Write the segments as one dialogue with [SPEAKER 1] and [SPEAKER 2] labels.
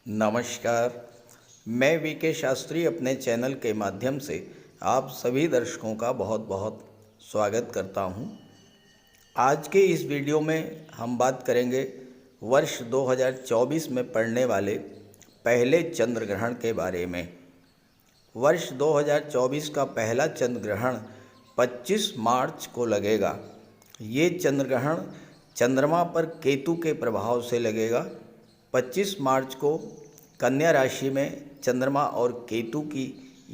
[SPEAKER 1] नमस्कार। मैं वीके शास्त्री अपने चैनल के माध्यम से आप सभी दर्शकों का बहुत बहुत स्वागत करता हूं। आज के इस वीडियो में हम बात करेंगे वर्ष 2024 में पड़ने वाले पहले चंद्र ग्रहण के बारे में। वर्ष 2024 का पहला चंद्र ग्रहण 25 मार्च को लगेगा। ये चंद्र ग्रहण चंद्रमा पर केतु के प्रभाव से लगेगा। 25 मार्च को कन्या राशि में चंद्रमा और केतु की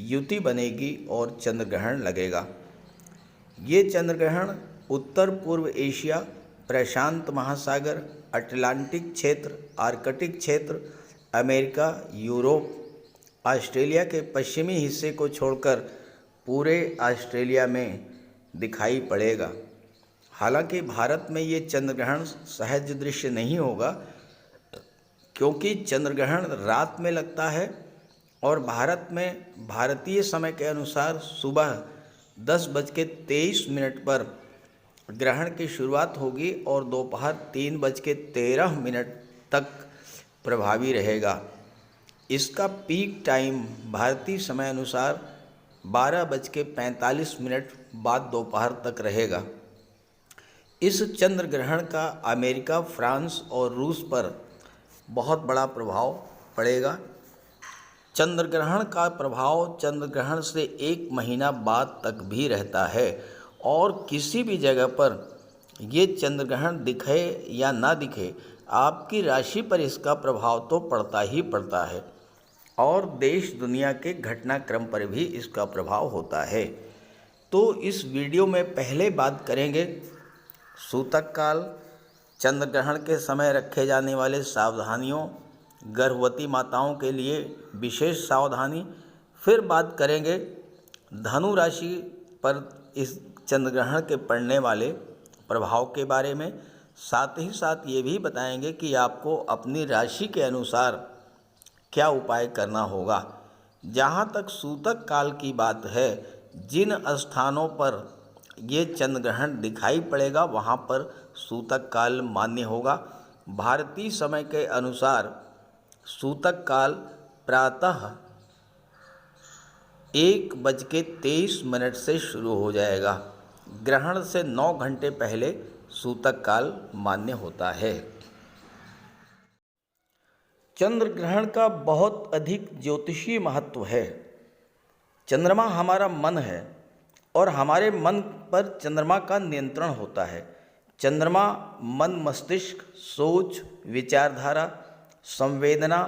[SPEAKER 1] युति बनेगी और चंद्र ग्रहण लगेगा। ये चंद्र ग्रहण उत्तर पूर्व एशिया, प्रशांत महासागर, अटलांटिक क्षेत्र, आर्कटिक क्षेत्र, अमेरिका, यूरोप, ऑस्ट्रेलिया के पश्चिमी हिस्से को छोड़कर पूरे ऑस्ट्रेलिया में दिखाई पड़ेगा। हालांकि भारत में ये चंद्र ग्रहण सहज दृश्य नहीं होगा, क्योंकि चंद्र ग्रहण रात में लगता है और भारत में भारतीय समय के अनुसार सुबह 10:23 पर ग्रहण की शुरुआत होगी और दोपहर 3:13 तक प्रभावी रहेगा। इसका पीक टाइम भारतीय समय अनुसार 12:45 बाद दोपहर तक रहेगा। इस चंद्र ग्रहण का अमेरिका, फ्रांस और रूस पर बहुत बड़ा प्रभाव पड़ेगा। चंद्र ग्रहण का प्रभाव चंद्र ग्रहण से 1 महीना बाद तक भी रहता है और किसी भी जगह पर ये चंद्र ग्रहण दिखे या ना दिखे, आपकी राशि पर इसका प्रभाव तो पड़ता ही पड़ता है और देश दुनिया के घटनाक्रम पर भी इसका प्रभाव होता है। तो इस वीडियो में पहले बात करेंगे सूतक काल, चंद्र ग्रहण के समय रखे जाने वाले सावधानियों, गर्भवती माताओं के लिए विशेष सावधानी। फिर बात करेंगे धनु राशि पर इस चंद्र ग्रहण के पड़ने वाले प्रभाव के बारे में। साथ ही साथ ये भी बताएंगे कि आपको अपनी राशि के अनुसार क्या उपाय करना होगा। जहाँ तक सूतक काल की बात है, जिन स्थानों पर ये चंद्र ग्रहण दिखाई पड़ेगा वहाँ पर सूतक काल मान्य होगा। भारतीय समय के अनुसार सूतक काल प्रातः 1:23 से शुरू हो जाएगा। ग्रहण से 9 घंटे पहले सूतक काल मान्य होता है। चंद्र ग्रहण का बहुत अधिक ज्योतिषीय महत्व है। चंद्रमा हमारा मन है और हमारे मन पर चंद्रमा का नियंत्रण होता है। चंद्रमा मन, मस्तिष्क, सोच, विचारधारा, संवेदना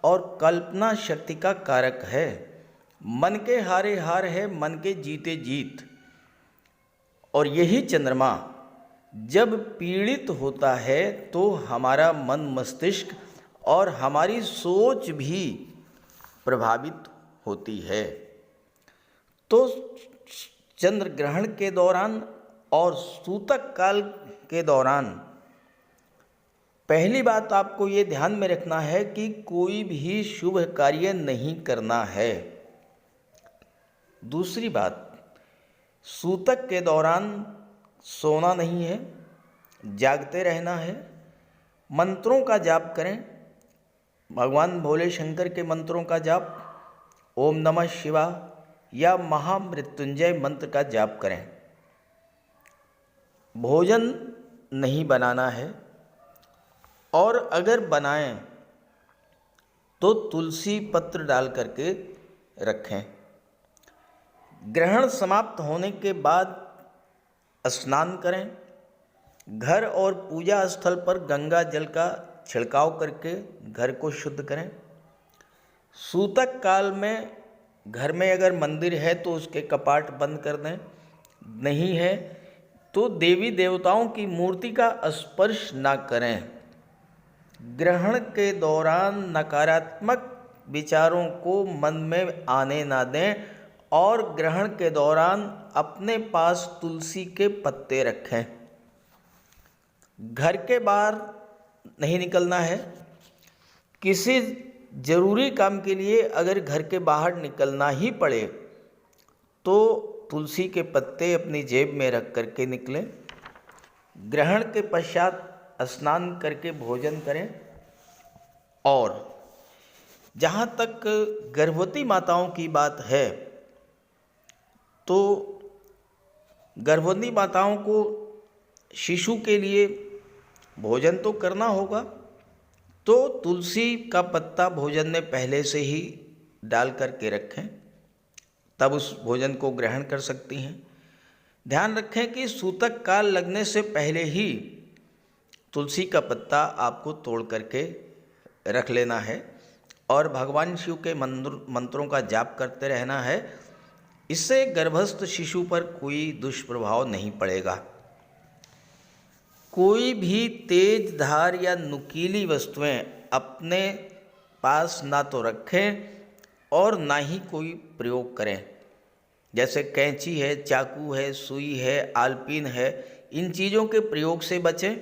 [SPEAKER 1] और कल्पना शक्ति का कारक है। मन के हारे हार है, मन के जीते जीत। और यही चंद्रमा जब पीड़ित होता है तो हमारा मन, मस्तिष्क और हमारी सोच भी प्रभावित होती है। तो चंद्र ग्रहण के दौरान और सूतक काल के दौरान पहली बात आपको ये ध्यान में रखना है कि कोई भी शुभ कार्य नहीं करना है। दूसरी बात, सूतक के दौरान सोना नहीं है, जागते रहना है। मंत्रों का जाप करें, भगवान भोले शंकर के मंत्रों का जाप, ओम नमः शिवाय या महामृत्युंजय मंत्र का जाप करें। भोजन नहीं बनाना है और अगर बनाएं तो तुलसी पत्र डाल करके रखें। ग्रहण समाप्त होने के बाद स्नान करें। घर और पूजा स्थल पर गंगा जल का छिड़काव करके घर को शुद्ध करें। सूतक काल में घर में अगर मंदिर है तो उसके कपाट बंद कर दें, नहीं है तो देवी देवताओं की मूर्ति का स्पर्श ना करें। ग्रहण के दौरान नकारात्मक विचारों को मन में आने ना दें और ग्रहण के दौरान अपने पास तुलसी के पत्ते रखें। घर के बाहर नहीं निकलना है। किसी जरूरी काम के लिए अगर घर के बाहर निकलना ही पड़े तो तुलसी के पत्ते अपनी जेब में रख करके निकलें। ग्रहण के पश्चात स्नान करके भोजन करें और जहाँ तक गर्भवती माताओं की बात है, तो गर्भवती माताओं को शिशु के लिए भोजन तो करना होगा, तो तुलसी का पत्ता भोजन में पहले से ही डाल करके रखें, तब उस भोजन को ग्रहण कर सकती हैं। ध्यान रखें कि सूतक काल लगने से पहले ही तुलसी का पत्ता आपको तोड़ करके रख लेना है और भगवान शिव के मंत्रों का जाप करते रहना है। इससे गर्भस्थ शिशु पर कोई दुष्प्रभाव नहीं पड़ेगा। कोई भी तेज धार या नुकीली वस्तुएं अपने पास ना तो रखें और ना ही कोई प्रयोग करें। जैसे कैंची है, चाकू है, सुई है, आलपीन है, इन चीज़ों के प्रयोग से बचें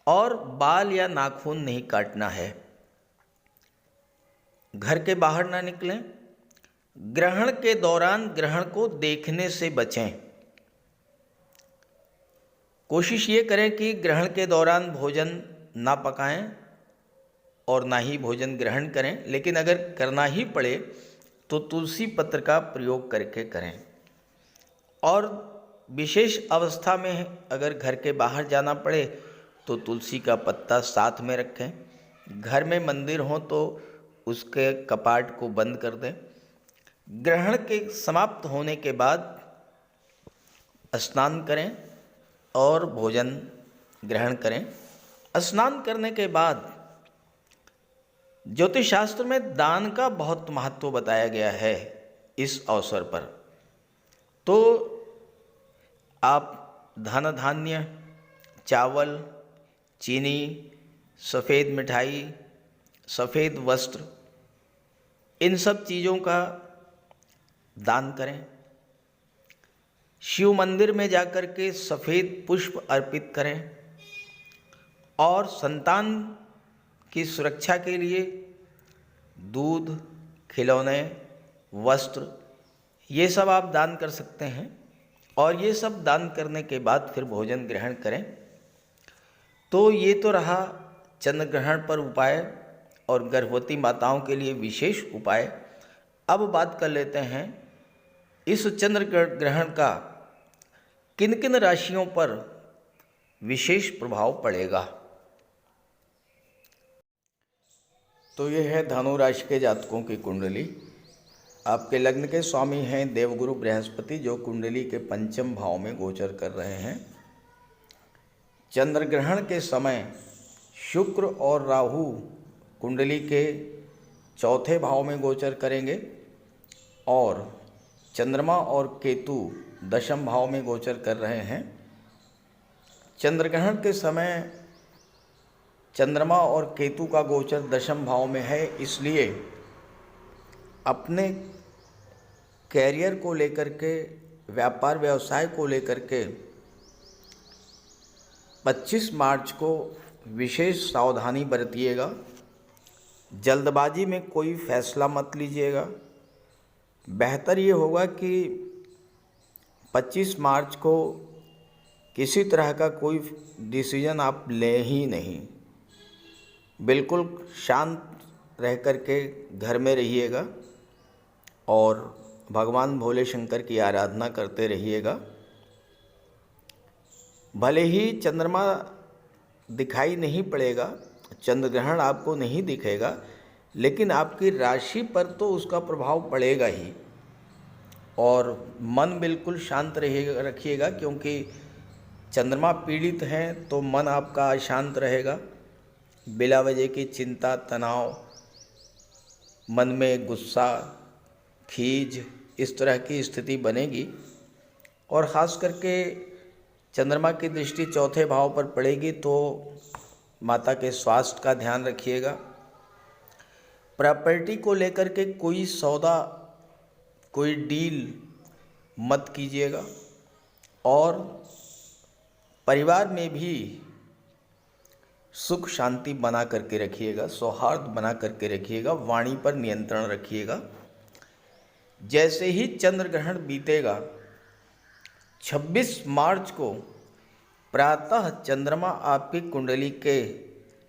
[SPEAKER 1] और बाल या नाखून नहीं काटना है। घर के बाहर ना निकलें। ग्रहण के दौरान ग्रहण को देखने से बचें। कोशिश ये करें कि ग्रहण के दौरान भोजन ना पकाएं और ना ही भोजन ग्रहण करें, लेकिन अगर करना ही पड़े तो तुलसी पत्र का प्रयोग करके करें। और विशेष अवस्था में अगर घर के बाहर जाना पड़े तो तुलसी का पत्ता साथ में रखें। घर में मंदिर हो तो उसके कपाट को बंद कर दें। ग्रहण के समाप्त होने के बाद स्नान करें और भोजन ग्रहण करें। स्नान करने के बाद ज्योतिष शास्त्र में दान का बहुत महत्व बताया गया है। इस अवसर पर तो आप धन धान्य, चावल, चीनी, सफ़ेद मिठाई, सफ़ेद वस्त्र, इन सब चीज़ों का दान करें। शिव मंदिर में जाकर के सफ़ेद पुष्प अर्पित करें और संतान की सुरक्षा के लिए दूध, खिलौने, वस्त्र, ये सब आप दान कर सकते हैं। और ये सब दान करने के बाद फिर भोजन ग्रहण करें। तो ये तो रहा चंद्र ग्रहण पर उपाय और गर्भवती माताओं के लिए विशेष उपाय। अब बात कर लेते हैं इस चंद्र ग्रहण का किन किन राशियों पर विशेष प्रभाव पड़ेगा। तो ये है धनु राशि के जातकों की कुंडली। आपके लग्न के स्वामी हैं देवगुरु बृहस्पति, जो कुंडली के पंचम भाव में गोचर कर रहे हैं। चंद्र ग्रहण के समय शुक्र और राहु कुंडली के चौथे भाव में गोचर करेंगे और चंद्रमा और केतु दशम भाव में गोचर कर रहे हैं। चंद्र ग्रहण के समय चंद्रमा और केतु का गोचर दशम भाव में है, इसलिए अपने कैरियर को लेकर के, व्यापार व्यवसाय को लेकर के 25 मार्च को विशेष सावधानी बरतिएगा। जल्दबाजी में कोई फैसला मत लीजिएगा। बेहतर ये होगा कि 25 मार्च को किसी तरह का कोई डिसीजन आप लें ही नहीं। बिल्कुल शांत रह कर के घर में रहिएगा और भगवान भोले शंकर की आराधना करते रहिएगा। भले ही चंद्रमा दिखाई नहीं पड़ेगा, चंद्र ग्रहण आपको नहीं दिखेगा, लेकिन आपकी राशि पर तो उसका प्रभाव पड़ेगा ही। और मन बिल्कुल शांत रखिएगा, क्योंकि चंद्रमा पीड़ित हैं तो मन आपका अशांत रहेगा। बिला वजह की चिंता, तनाव, मन में गुस्सा, खीज, इस तरह की स्थिति बनेगी। और ख़ास करके चंद्रमा की दृष्टि चौथे भाव पर पड़ेगी तो माता के स्वास्थ्य का ध्यान रखिएगा। प्रॉपर्टी को लेकर के कोई सौदा, कोई डील मत कीजिएगा। और परिवार में भी सुख शांति बना करके रखिएगा, सौहार्द बना करके रखिएगा, वाणी पर नियंत्रण रखिएगा। जैसे ही चंद्र ग्रहण बीतेगा 26 मार्च को प्रातः चंद्रमा आपकी कुंडली के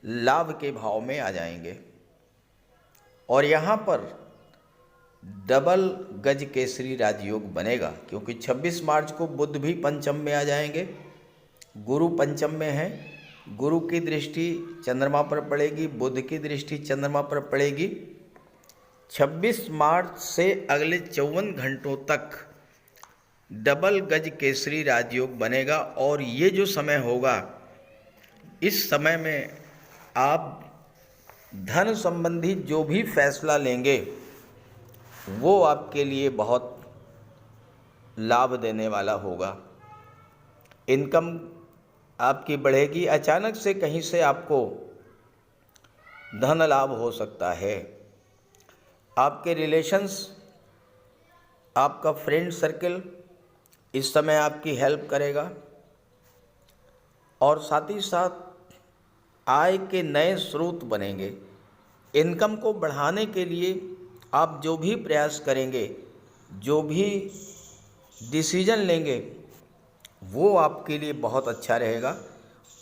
[SPEAKER 1] लाभ के भाव में आ जाएंगे। और यहाँ पर डबल गज केसरी राजयोग बनेगा, क्योंकि 26 मार्च को बुध भी पंचम में आ जाएंगे, गुरु पंचम में है, गुरु की दृष्टि चंद्रमा पर पड़ेगी, बुध की दृष्टि चंद्रमा पर पड़ेगी। 26 मार्च से अगले 54 घंटों तक डबल गज केसरी राजयोग बनेगा। और ये जो समय होगा, इस समय में आप धन संबंधी जो भी फैसला लेंगे वो आपके लिए बहुत लाभ देने वाला होगा। इनकम आपकी बढ़ेगी, अचानक से कहीं से आपको धन लाभ हो सकता है। आपके रिलेशंस, आपका फ्रेंड सर्कल इस समय आपकी हेल्प करेगा। और साथ ही साथ आय के नए स्रोत बनेंगे। इनकम को बढ़ाने के लिए आप जो भी प्रयास करेंगे, जो भी डिसीजन लेंगे, वो आपके लिए बहुत अच्छा रहेगा।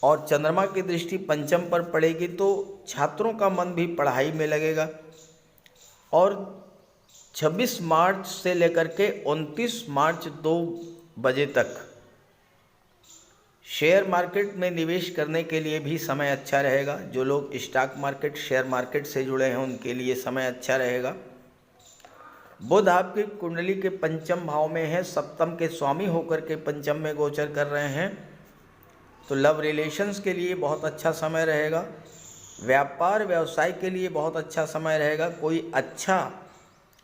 [SPEAKER 1] और चंद्रमा की दृष्टि पंचम पर पड़ेगी तो छात्रों का मन भी पढ़ाई में लगेगा। और 26 मार्च से लेकर के 29 मार्च 2 बजे तक शेयर मार्केट में निवेश करने के लिए भी समय अच्छा रहेगा। जो लोग स्टॉक मार्केट, शेयर मार्केट से जुड़े हैं उनके लिए समय अच्छा रहेगा। बुध आपकी कुंडली के पंचम भाव में है, सप्तम के स्वामी होकर के पंचम में गोचर कर रहे हैं, तो लव रिलेशंस के लिए बहुत अच्छा समय रहेगा। व्यापार व्यवसाय के लिए बहुत अच्छा समय रहेगा। कोई अच्छा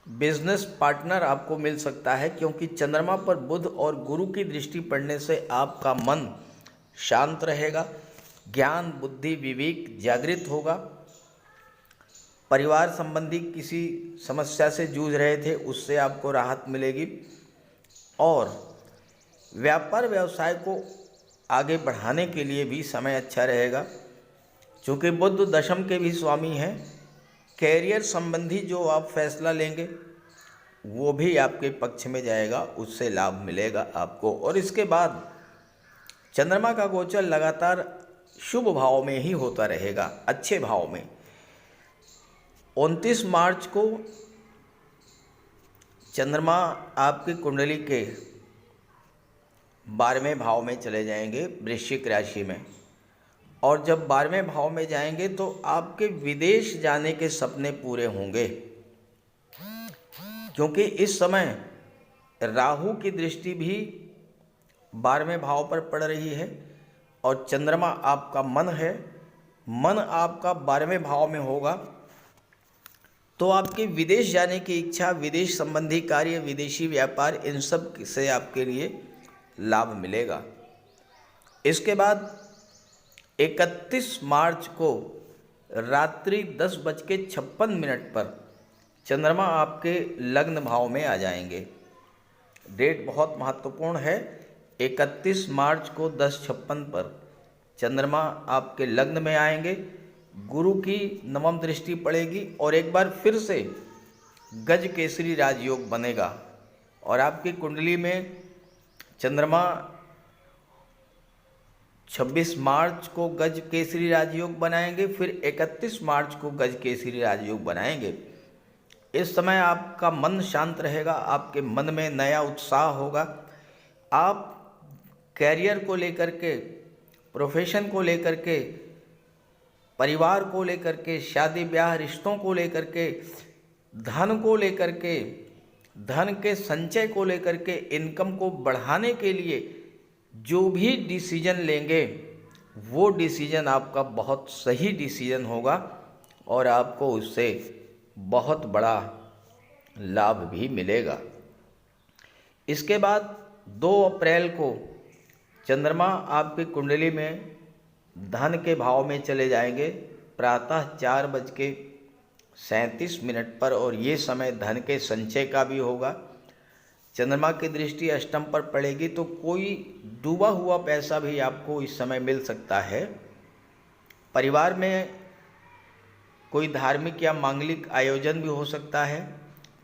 [SPEAKER 1] बिजनेस पार्टनर आपको मिल सकता है, क्योंकि चंद्रमा पर बुध और गुरु की दृष्टि पड़ने से आपका मन शांत रहेगा, ज्ञान बुद्धि विवेक जागृत होगा। परिवार संबंधी किसी समस्या से जूझ रहे थे, उससे आपको राहत मिलेगी। और व्यापार व्यवसाय को आगे बढ़ाने के लिए भी समय अच्छा रहेगा, क्योंकि बुध दशम के भी स्वामी हैं। कैरियर संबंधी जो आप फैसला लेंगे वो भी आपके पक्ष में जाएगा, उससे लाभ मिलेगा आपको। और इसके बाद चंद्रमा का गोचर लगातार शुभ भाव में ही होता रहेगा, अच्छे भाव में। 29 मार्च को चंद्रमा आपकी कुंडली के 12वें भाव में चले जाएंगे, वृश्चिक राशि में। और जब 12वें भाव में जाएंगे तो आपके विदेश जाने के सपने पूरे होंगे, क्योंकि इस समय राहु की दृष्टि भी 12वें भाव पर पड़ रही है। और चंद्रमा आपका मन है, मन आपका 12वें भाव में होगा, तो आपकी विदेश जाने की इच्छा, विदेश संबंधी कार्य, विदेशी व्यापार, इन सब से आपके लिए लाभ मिलेगा। इसके बाद 31 मार्च को रात्रि 10:56 पर चंद्रमा आपके लग्न भाव में आ जाएंगे। डेट बहुत महत्वपूर्ण है। 31 मार्च को 10:56 पर चंद्रमा आपके लग्न में आएंगे, गुरु की नवम दृष्टि पड़ेगी और एक बार फिर से गज केसरी राजयोग बनेगा। और आपकी कुंडली में चंद्रमा 26 मार्च को गज केसरी राजयोग बनाएंगे, फिर 31 मार्च को गज केसरी राजयोग बनाएंगे। इस समय आपका मन शांत रहेगा, आपके मन में नया उत्साह होगा। आप कैरियर को लेकर के, प्रोफेशन को लेकर के, परिवार को लेकर के, शादी ब्याह रिश्तों को लेकर के, धन को लेकर के, धन के संचय को लेकर के, इनकम को बढ़ाने के लिए जो भी डिसीजन लेंगे वो डिसीजन आपका बहुत सही डिसीजन होगा और आपको उससे बहुत बड़ा लाभ भी मिलेगा। इसके बाद 2 अप्रैल को चंद्रमा आपकी कुंडली में धन के भाव में चले जाएंगे प्रातः 4:37 पर, और ये समय धन के संचय का भी होगा। चंद्रमा की दृष्टि अष्टम पर पड़ेगी, तो कोई डूबा हुआ पैसा भी आपको इस समय मिल सकता है। परिवार में कोई धार्मिक या मांगलिक आयोजन भी हो सकता है,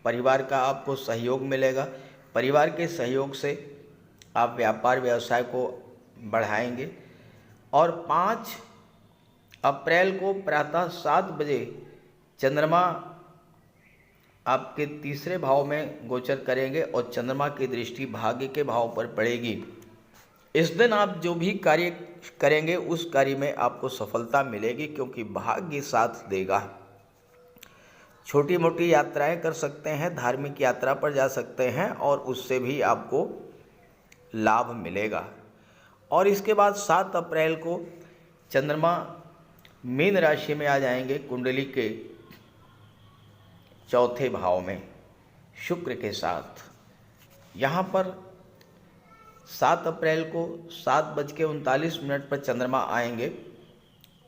[SPEAKER 1] परिवार का आपको सहयोग मिलेगा। परिवार के सहयोग से आप व्यापार व्यवसाय को बढ़ाएंगे। और 5 अप्रैल को प्रातः 7 बजे चंद्रमा आपके तीसरे भाव में गोचर करेंगे और चंद्रमा की दृष्टि भाग्य के भाव पर पड़ेगी। इस दिन आप जो भी कार्य करेंगे उस कार्य में आपको सफलता मिलेगी, क्योंकि भाग्य साथ देगा। छोटी मोटी यात्राएं कर सकते हैं, धार्मिक यात्रा पर जा सकते हैं और उससे भी आपको लाभ मिलेगा। और इसके बाद 7 अप्रैल को चंद्रमा मीन राशि में आ जाएंगे, कुंडली के चौथे भाव में शुक्र के साथ। यहाँ पर 7 अप्रैल को 7:39 पर चंद्रमा आएंगे,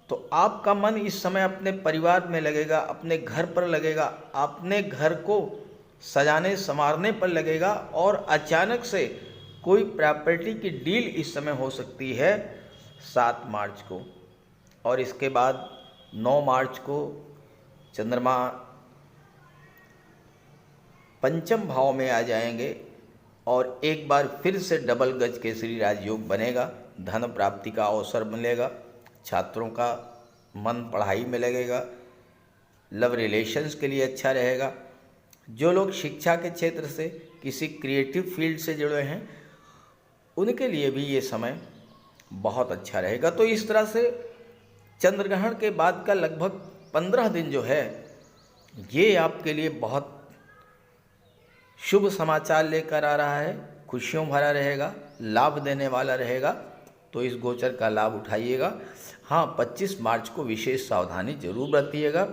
[SPEAKER 1] तो आपका मन इस समय अपने परिवार में लगेगा, अपने घर पर लगेगा, अपने घर को सजाने संवारने पर लगेगा और अचानक से कोई प्रॉपर्टी की डील इस समय हो सकती है 7 मार्च को। और इसके बाद 9 मार्च को चंद्रमा पंचम भाव में आ जाएंगे और एक बार फिर से डबल गज केसरी राजयोग बनेगा। धन प्राप्ति का अवसर मिलेगा, छात्रों का मन पढ़ाई में लगेगा, लव रिलेशंस के लिए अच्छा रहेगा। जो लोग शिक्षा के क्षेत्र से किसी क्रिएटिव फील्ड से जुड़े हैं उनके लिए भी ये समय बहुत अच्छा रहेगा। तो इस तरह से चंद्र ग्रहण के बाद का लगभग 15 दिन जो है ये आपके लिए बहुत शुभ समाचार लेकर आ रहा है, खुशियों भरा रहेगा, लाभ देने वाला रहेगा। तो इस गोचर का लाभ उठाइएगा। हाँ, 25 मार्च को विशेष सावधानी जरूर बरतिएगा।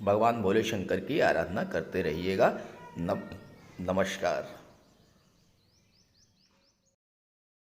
[SPEAKER 1] भगवान भोले शंकर की आराधना करते रहिएगा। नमस्कार।